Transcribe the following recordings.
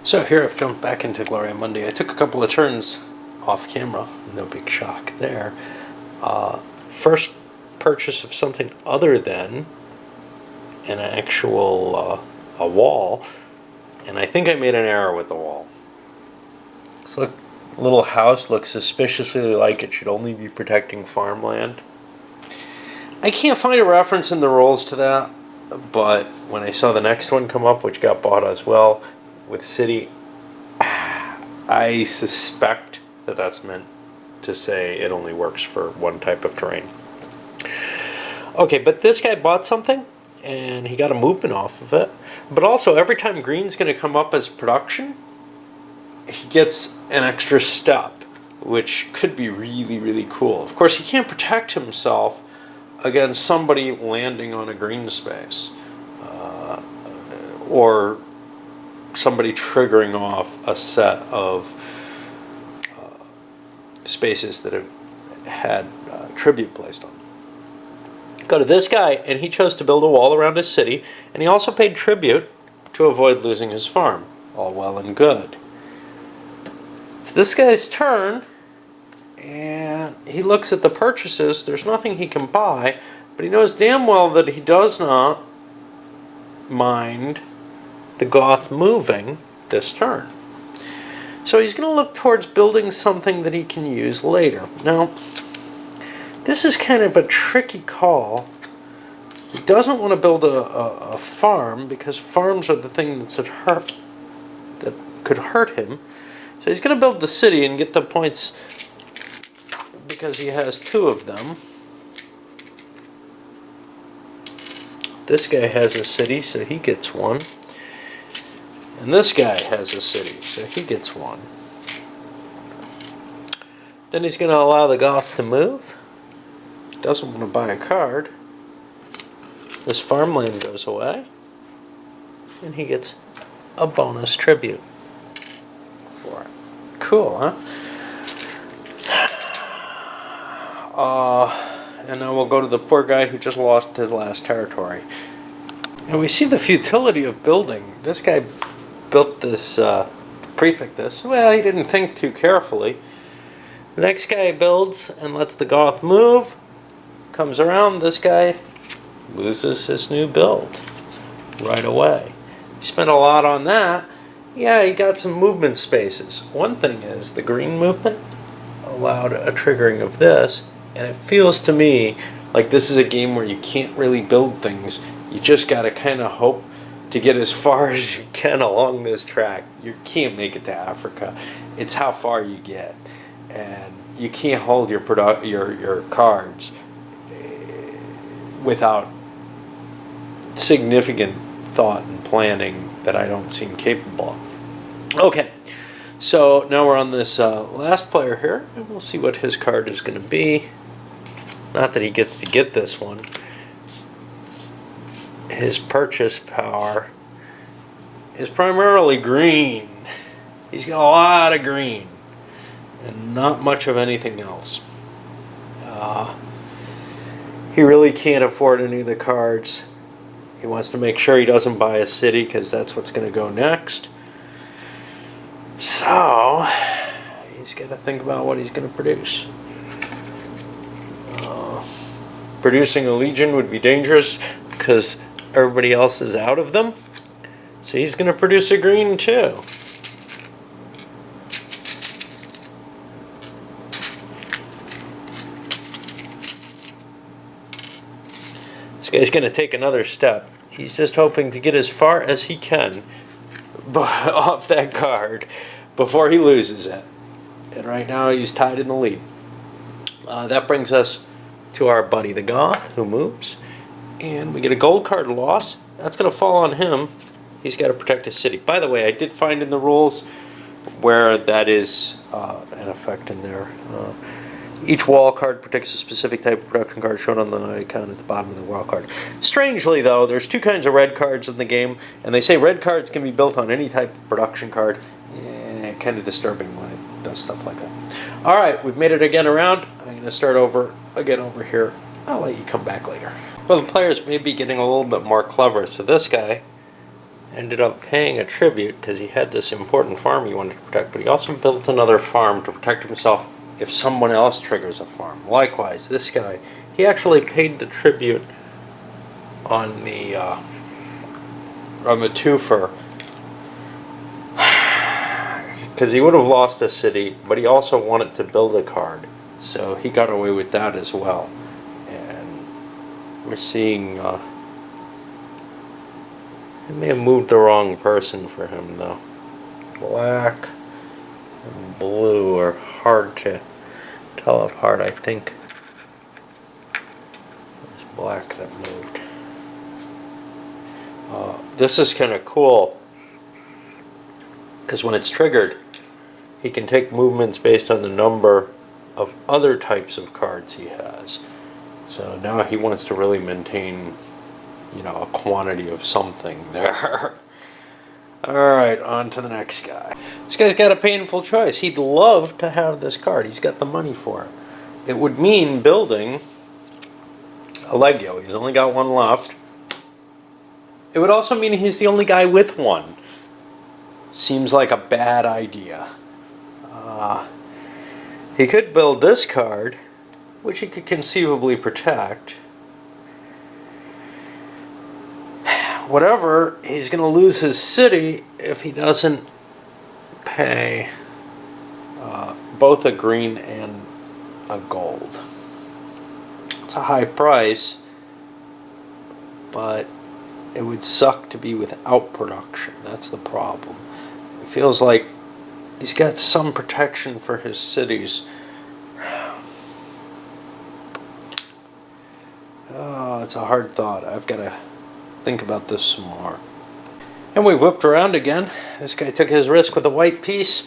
So here I've jumped back into Gloria Mundi. I took a couple of turns off camera, no big shock there. First purchase of something other than an actual a wall, and I think I made an error with the wall. So look, little house looks suspiciously like it should only be protecting farmland. I can't find a reference in the rules to that, but when I saw the next one come up, which got bought as well, with city, I suspect that that's meant to say it only works for one type of terrain. Okay, but this guy bought something, and he got a movement off of it. But also, every time green's going to come up as production, he gets an extra step, which could be really, really cool. Of course, he can't protect himself against somebody landing on a green space, or somebody triggering off a set of spaces that have had tribute placed on them. Go to this guy, and he chose to build a wall around his city, and he also paid tribute to avoid losing his farm. All well and good. It's this guy's turn, and he looks at the purchases. There's nothing he can buy, but he knows damn well that he does not mind the Goth moving this turn. So he's going to look towards building something that he can use later. Now, this is kind of a tricky call. He doesn't want to build a farm, because farms are the thing that could hurt him. So he's going to build the city and get the points because he has two of them. This guy has a city, so he gets one. And this guy has a city, so he gets one. Then he's going to allow the Goth to move. He doesn't want to buy a card. This farmland goes away. And he gets a bonus tribute for it. Cool, huh? And now we'll go to the poor guy who just lost his last territory. And we see the futility of building. This guy built this prefect. Well, he didn't think too carefully. The next guy builds and lets the Goth move. Comes around, this guy loses his new build right away. He spent a lot on that. Yeah, he got some movement spaces. One thing is, the green movement allowed a triggering of this, and it feels to me like this is a game where you can't really build things. You just gotta kind of hope to get as far as you can along this track. You can't make it to Africa. It's how far you get, and you can't hold your cards without significant thought and planning that I don't seem capable of. Okay, so now we're on this last player here, and we'll see what his card is going to be. Not that he gets to get this one. His purchase power is primarily green. He's got a lot of green and not much of anything else. He really can't afford any of the cards. He wants to make sure he doesn't buy a city, because that's what's going to go next. So he's got to think about what he's going to produce. Producing a legion would be dangerous because everybody else is out of them. So he's going to produce a green too. This guy's going to take another step. He's just hoping to get as far as he can off that card before he loses it. And right now he's tied in the lead. That brings us to our buddy the Goth, who moves. And we get a gold card loss. That's going to fall on him. He's got to protect his city. By the way, I did find in the rules where that is an effect in there. Each wall card protects a specific type of production card shown on the icon at the bottom of the wall card. Strangely, though, there's two kinds of red cards in the game, and they say red cards can be built on any type of production card. Kind of disturbing when it does stuff like that. All right, we've made it again around. I'm going to start over here. I'll let you come back later. Well, the players may be getting a little bit more clever. So this guy ended up paying a tribute because he had this important farm he wanted to protect, but he also built another farm to protect himself if someone else triggers a farm. Likewise, this guy, he actually paid the tribute on the twofer because he would have lost a city, but he also wanted to build a card, so he got away with that as well. And we're seeing I may have moved the wrong person for him though. Black and blue are hard to tell apart. I think it's black that moved. This is kind of cool because when it's triggered, he can take movements based on the number of other types of cards he has. So now he wants to really maintain, a quantity of something there. Alright, on to the next guy. This guy's got a painful choice. He'd love to have this card. He's got the money for it. It would mean building a Legio. He's only got one left. It would also mean he's the only guy with one. Seems like a bad idea. He could build this card, which he could conceivably protect. Whatever, he's going to lose his city if he doesn't pay both a green and a gold. It's a high price, but it would suck to be without production. That's the problem. It feels like he's got some protection for his cities. Oh, it's a hard thought. I've got to think about this some more. And we whipped around again. This guy took his risk with a white piece.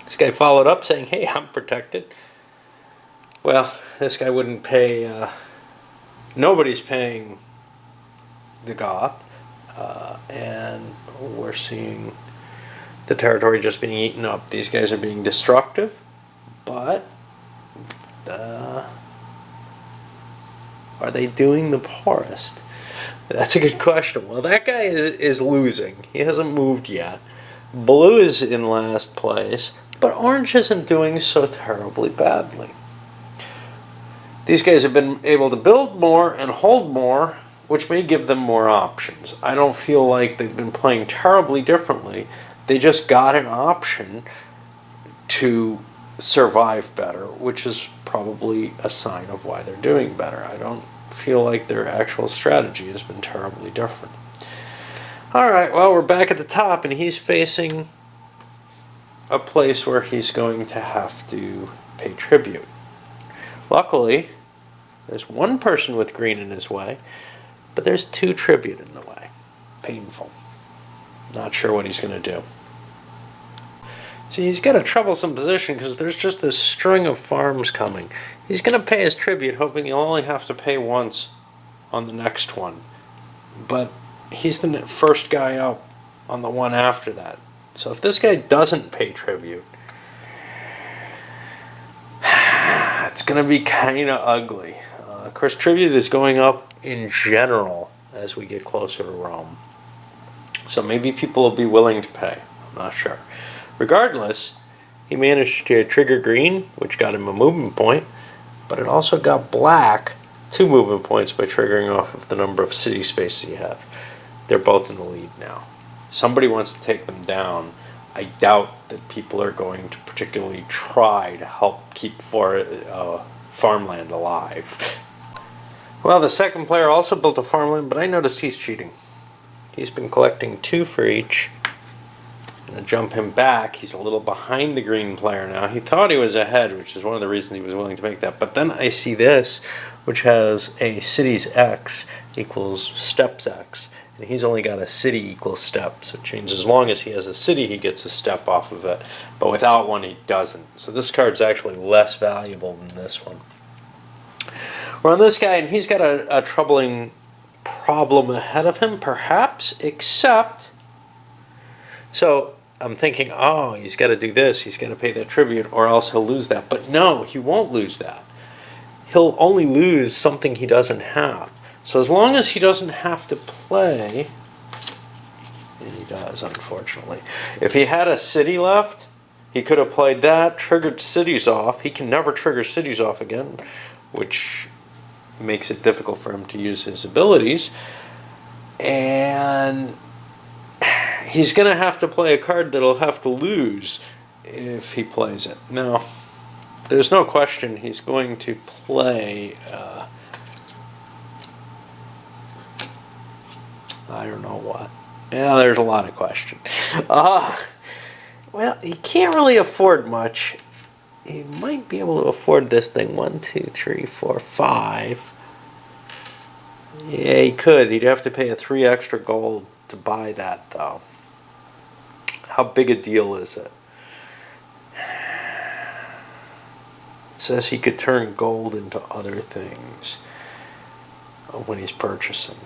This guy followed up saying, hey, I'm protected. Well, this guy wouldn't pay, nobody's paying the Goth, and we're seeing the territory just being eaten up. These guys are being destructive, but are they doing the poorest? That's a good question. Well, that guy is losing. He hasn't moved yet. Blue is in last place, but orange isn't doing so terribly badly. These guys have been able to build more and hold more, which may give them more options. I don't feel like they've been playing terribly differently. They just got an option to survive better, which is probably a sign of why they're doing better. I don't feel like their actual strategy has been terribly different. Alright, well, we're back at the top, and he's facing a place where he's going to have to pay tribute. Luckily, there's one person with green in his way, but there's two tribute in the way. Painful. Not sure what he's going to do. See, he's got a troublesome position because there's just this string of farms coming. He's going to pay his tribute, hoping he'll only have to pay once on the next one. But he's the first guy up on the one after that. So if this guy doesn't pay tribute, it's going to be kind of ugly. Of course, tribute is going up in general as we get closer to Rome. So maybe people will be willing to pay. I'm not sure. Regardless, he managed to trigger green, which got him a movement point, but it also got black 2 movement points by triggering off of the number of city spaces you have. They're both in the lead now. Somebody wants to take them down. I doubt that people are going to particularly try to help keep farmland alive. Well, the second player also built a farmland, but I noticed he's cheating. He's been collecting 2 for each. I'm going to jump him back. He's a little behind the green player now. He thought he was ahead, which is one of the reasons he was willing to make that. But then I see this, which has a city's X equals steps X. And he's only got a city equals step. So it changes. As long as he has a city, he gets a step off of it. But without one, he doesn't. So this card's actually less valuable than this one. We're on this guy, and he's got a troubling problem ahead of him, perhaps, except... So I'm thinking, oh, he's got to do this, he's got to pay that tribute, or else he'll lose that. But no, he won't lose that. He'll only lose something he doesn't have. So as long as he doesn't have to play And he does, unfortunately. If he had a city left, he could have played that, triggered cities off. He can never trigger cities off again, which makes it difficult for him to use his abilities. And he's going to have to play a card that'll have to lose if he plays it. Now, there's no question he's going to play... I don't know what. Yeah, there's a lot of questions. Well, he can't really afford much. He might be able to afford this thing. 1, 2, 3, 4, 5. Yeah, he could. He'd have to pay a 3 extra gold to buy that, though. How big a deal is it? It says he could turn gold into other things when he's purchasing.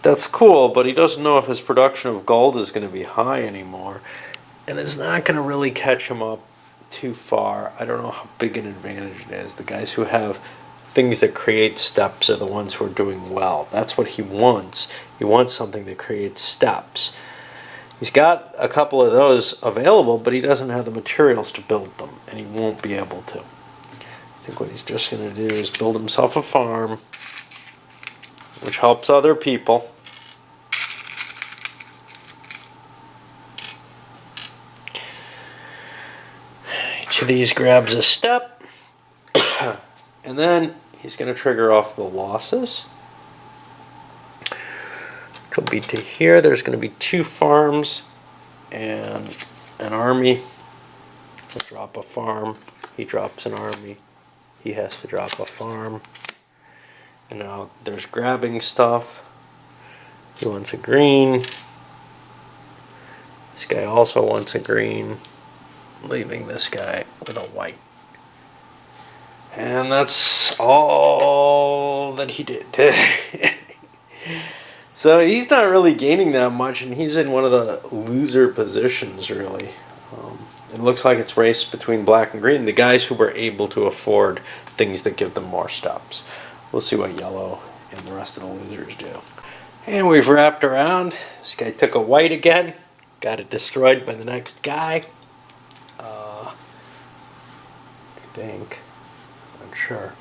That's cool, but he doesn't know if his production of gold is going to be high anymore. And it's not going to really catch him up too far. I don't know how big an advantage it is. The guys who have things that create steps are the ones who are doing well. That's what he wants. He wants something that creates steps. He's got a couple of those available, but he doesn't have the materials to build them, and he won't be able to. I think what he's just going to do is build himself a farm, which helps other people. Each of these grabs a step, and then he's going to trigger off the losses. It'll be to here. There's going to be 2 farms and an army. He'll drop a farm. He drops an army. He has to drop a farm. And now there's grabbing stuff. He wants a green. This guy also wants a green, leaving this guy with a white. And that's all that he did. So he's not really gaining that much, and he's in one of the loser positions, really. It looks like it's raced between black and green, the guys who were able to afford things that give them more steps. We'll see what yellow and the rest of the losers do. And we've wrapped around. This guy took a white again. Got it destroyed by the next guy. I think. I'm not sure.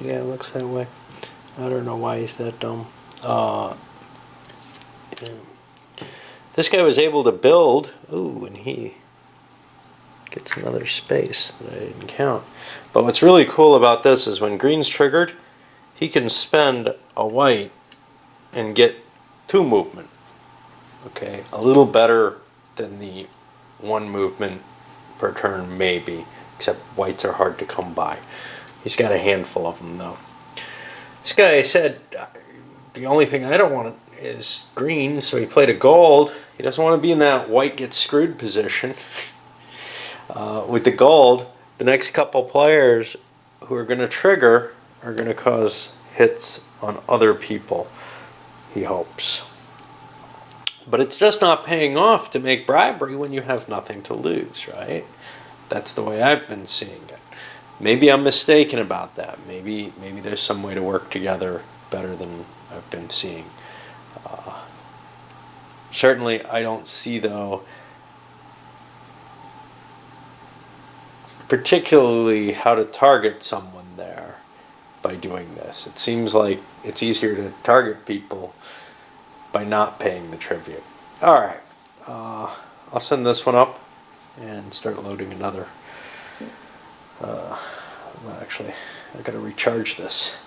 Yeah, it looks that way. I don't know why he's that dumb. Yeah. This guy was able to build. Ooh, and he gets another space that I didn't count. But what's really cool about this is when green's triggered, he can spend a white and get 2 movement. Okay, a little better than the 1 movement per turn, maybe. Except whites are hard to come by. He's got a handful of them, though. This guy said, the only thing I don't want is green, so he played a gold. He doesn't want to be in that white gets screwed position. With the gold, the next couple players who are going to trigger are going to cause hits on other people, he hopes. But it's just not paying off to make bribery when you have nothing to lose, right? That's the way I've been seeing it. Maybe I'm mistaken about that. Maybe there's some way to work together better than I've been seeing. Certainly, I don't see, though, particularly how to target someone there by doing this. It seems like it's easier to target people by not paying the tribute. Alright, I'll send this one up and start loading another. Well, actually, I gotta recharge this.